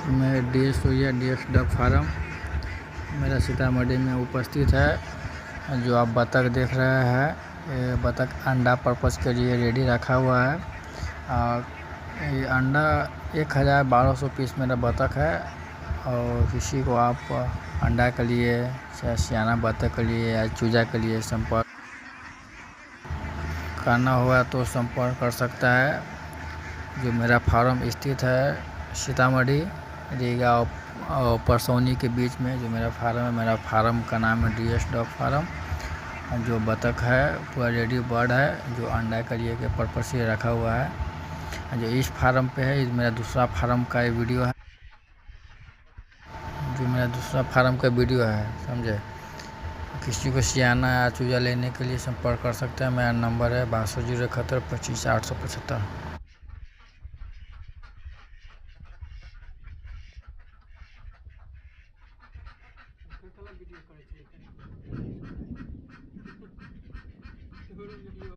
मैं डीएस सोया DS duck farm मेरा सीतामढ़ी में उपस्थित है। जो आप बतख देख रहे हैं, ये बतख अंडा पर्पज़ के लिए रेडी रखा हुआ है। ये अंडा 1200 पीस मेरा बतख है। और किसी को आप अंडा के लिए, चाहे सियाना बतख के लिए या चूजा के लिए संपर्क करना हुआ तो संपर्क कर सकता है। जो मेरा फार्म स्थित है सीतामढ़ी रीगा और परसौनी के बीच में जो मेरा फार्म है, मेरा फार्म का नाम है डीएस डॉग फार्म। जो बतख है पूरा रेडी बर्ड है, जो अंडा के लिए के पर्पस से रखा हुआ है। जो इस फार्म पे है, मेरा दूसरा फार्म का वीडियो है। जो मेरा दूसरा फार्म का वीडियो है, समझे। किसी को सियाना या चूजा लेने के लिए संपर्क कर सकते हैं। मेरा नंबर है 62 071 25 875। वीडियो करे